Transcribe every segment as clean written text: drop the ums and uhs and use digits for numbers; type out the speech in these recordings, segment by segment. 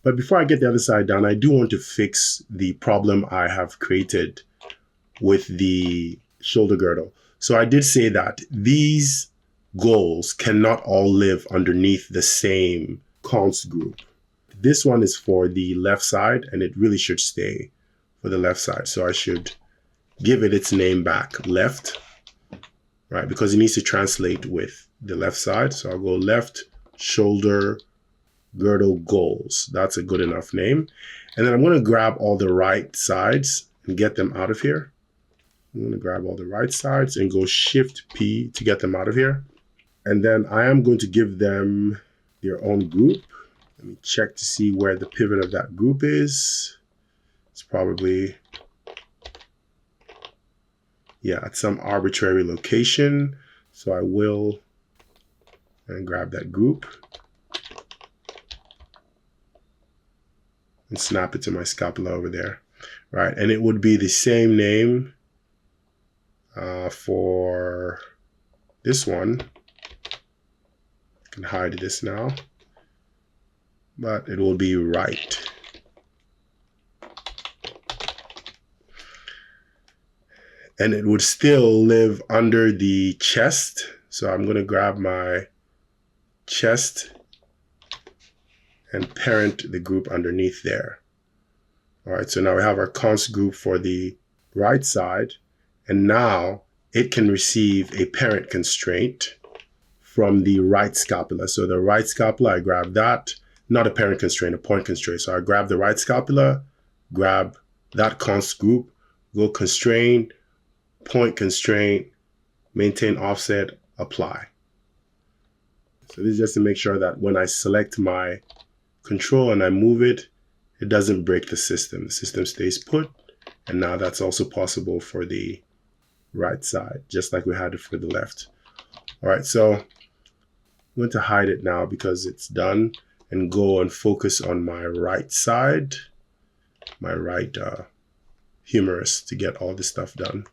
But before I get the other side done, I do want to fix the problem I have created with the shoulder girdle. So I did say that these goals cannot all live underneath the same const group. This one is for the left side, and it really should stay for the left side. So I should give it its name back, left, right? Because it needs to translate with the left side. So I'll go left shoulder girdle goals. That's a good enough name. And then I'm going to grab all the right sides and get them out of here. I'm going to grab all the right sides and go Shift P to get them out of here. And then I am going to give them their own group. Let me check to see where the pivot of that group is. It's probably, yeah, at some arbitrary location. So I will and grab that group and snap it to my scapula over there, right? And it would be the same name for this one. I can hide this now, but it will be right. And it would still live under the chest. So I'm going to grab my chest and parent the group underneath there. All right, so now we have our const group for the right side. And now it can receive a parent constraint from the right scapula. So the right scapula, I grab that, not a parent constraint, a point constraint. So I grab the right scapula, grab that const group, go constraint, point constraint, maintain offset, apply. So this is just to make sure that when I select my control and I move it, it doesn't break the system. The system stays put. And now that's also possible for the right side, just like we had it for the left. All right, so I'm going to hide it now because it's done and go and focus on my right side, my right humerus to get all this stuff done.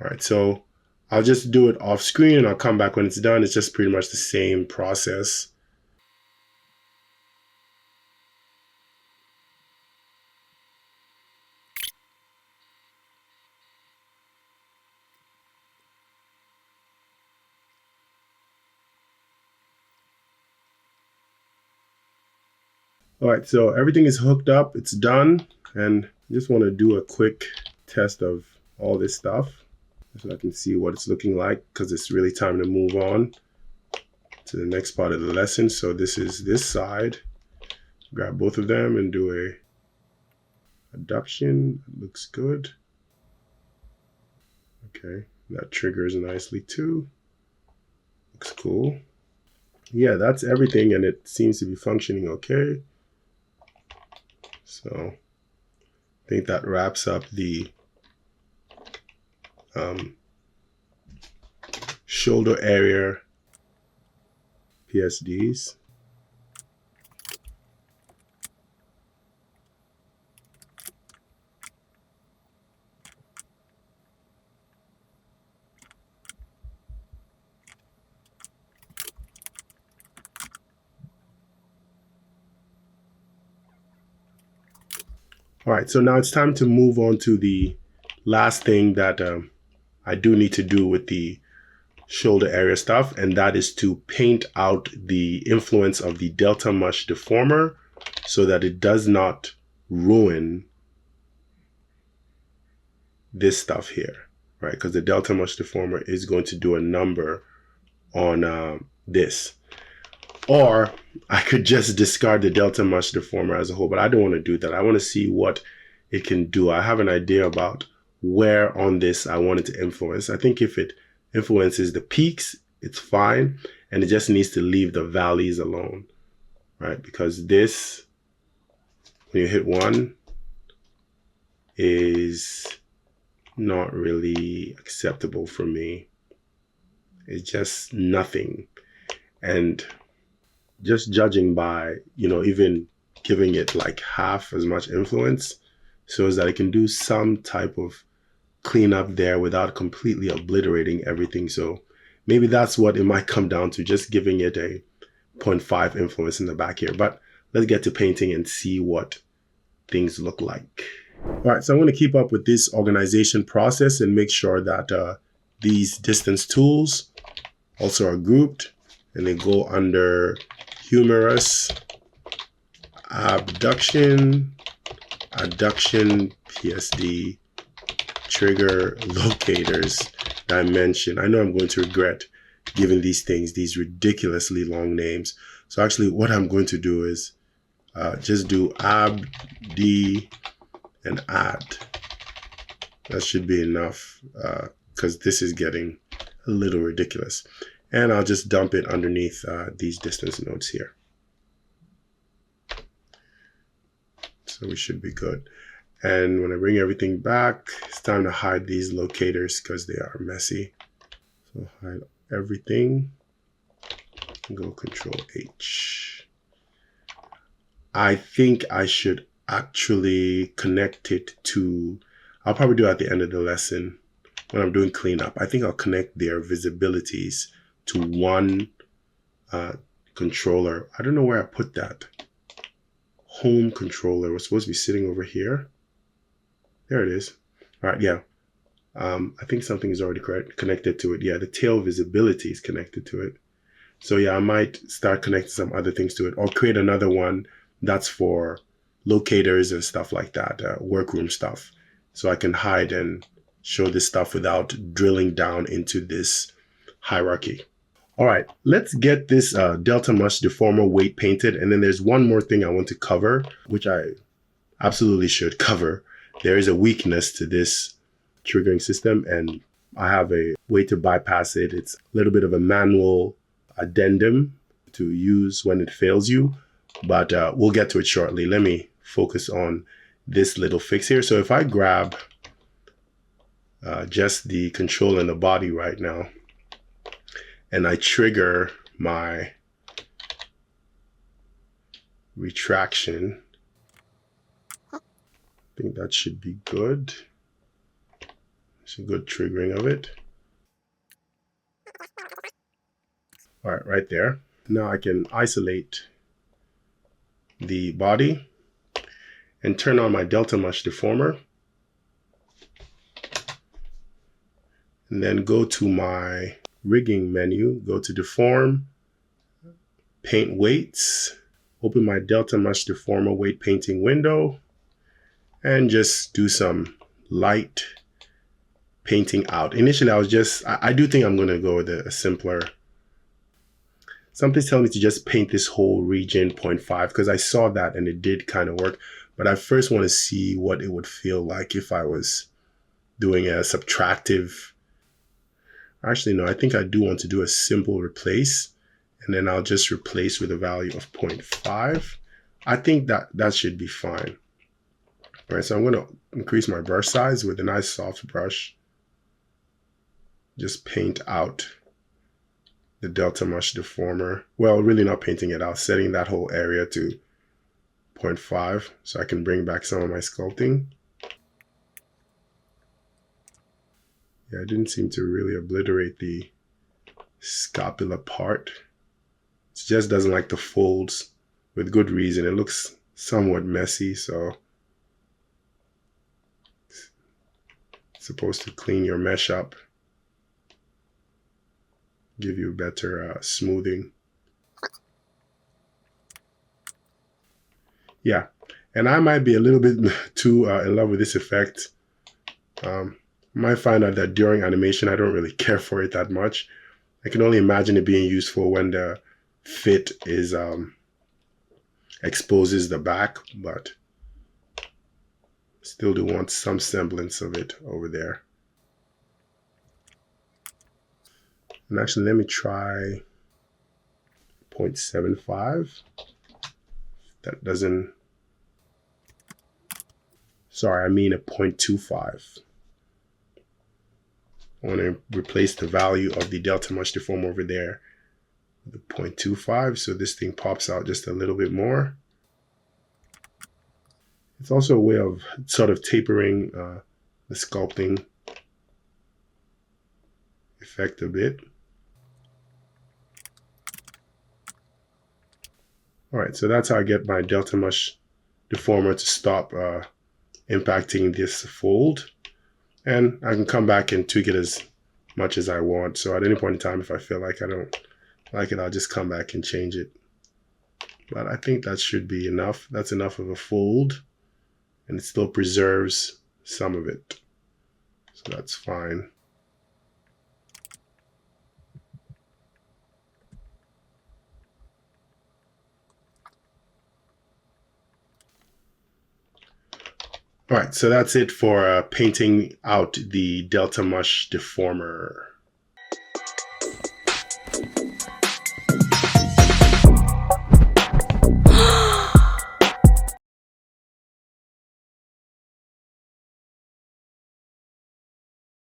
All right, so I'll just do it off screen and I'll come back when it's done. It's just pretty much the same process. All right, so everything is hooked up, it's done, and I just want to do a quick test of all this stuff so I can see what it's looking like, because it's really time to move on to the next part of the lesson. So this is this side. Grab both of them and do a adduction. It looks good. Okay, that triggers nicely too. Looks cool. Yeah, that's everything, and it seems to be functioning okay. So I think that wraps up the shoulder area PSDs. All right, so now it's time to move on to the last thing that I do need to do with the shoulder area stuff, and that is to paint out the influence of the delta mush deformer so that it does not ruin this stuff here, right? Because the delta mush deformer is going to do a number on this. Or I could just discard the delta mush deformer as a whole, but I don't want to do that. I want to see what it can do. I have an idea about where on this I want it to influence. I think if it influences the peaks, it's fine, and it just needs to leave the valleys alone, right? Because this, when you hit one, is not really acceptable for me. It's just nothing. And just judging by, even giving it like half as much influence shows that it can do some type of cleanup there without completely obliterating everything. So maybe that's what it might come down to, just giving it a 0.5 influence in the back here. But let's get to painting and see what things look like. All right, so I'm going to keep up with this organization process and make sure that these distance tools also are grouped, and they go under humerus, abduction, adduction, PSD, trigger, locators, dimension. I know I'm going to regret giving these things these ridiculously long names. So actually what I'm going to do is just do ab, d, and add. That should be enough because this is getting a little ridiculous. And I'll just dump it underneath these distance nodes here. So we should be good. And when I bring everything back, it's time to hide these locators because they are messy. So hide everything and go Control H. I think I should actually connect it to, I'll probably do it at the end of the lesson when I'm doing cleanup. I think I'll connect their visibilities to one controller. I don't know where I put that. Home controller was supposed to be sitting over here. There it is. All right, yeah. I think something is already connected to it. Yeah, the tail visibility is connected to it. So yeah, I might start connecting some other things to it or create another one that's for locators and stuff like that, workroom stuff. So I can hide and show this stuff without drilling down into this hierarchy. All right, let's get this delta mesh deformer weight painted. And then there's one more thing I want to cover, which I absolutely should cover. There is a weakness to this triggering system, and I have a way to bypass it. It's a little bit of a manual addendum to use when it fails you, but we'll get to it shortly. Let me focus on this little fix here. So if I grab just the control and the body right now, and I trigger my retraction, I think that should be good. It's a good triggering of it. All right, right there. Now I can isolate the body and turn on my delta mesh deformer. And then go to my rigging menu, go to deform, paint weights, open my delta mesh deformer weight painting window, and just do some light painting out. Initially, I do think I'm going to go with a simpler. Something's telling me to just paint this whole region 0.5 because I saw that and it did kind of work. But I first want to see what it would feel like if I was doing a subtractive. Actually, no, I think I do want to do a simple replace, and then I'll just replace with a value of 0.5. I think that should be fine. All right, so I'm going to increase my brush size with a nice soft brush. Just paint out the delta mesh deformer. Well, really not painting it out, setting that whole area to 0.5 so I can bring back some of my sculpting. Yeah, I didn't seem to really obliterate the scapula part. It just doesn't like the folds with good reason. It looks somewhat messy, so it's supposed to clean your mesh up, give you better smoothing. Yeah, and I might be a little bit too in love with this effect. Might find out that during animation, I don't really care for it that much. I can only imagine it being useful when the fit is exposes the back, but still do want some semblance of it over there. And actually, let me try 0.75. That doesn't, sorry, I mean a 0.25. I want to replace the value of the delta mesh deformer over there with a 0.25, so this thing pops out just a little bit more. It's also a way of sort of tapering the sculpting effect a bit. All right, so that's how I get my delta mesh deformer to stop impacting this fold. And I can come back and tweak it as much as I want. So at any point in time, if I feel like I don't like it, I'll just come back and change it. But I think that should be enough. That's enough of a fold, and it still preserves some of it. So that's fine. All right, so that's it for painting out the delta mesh deformer.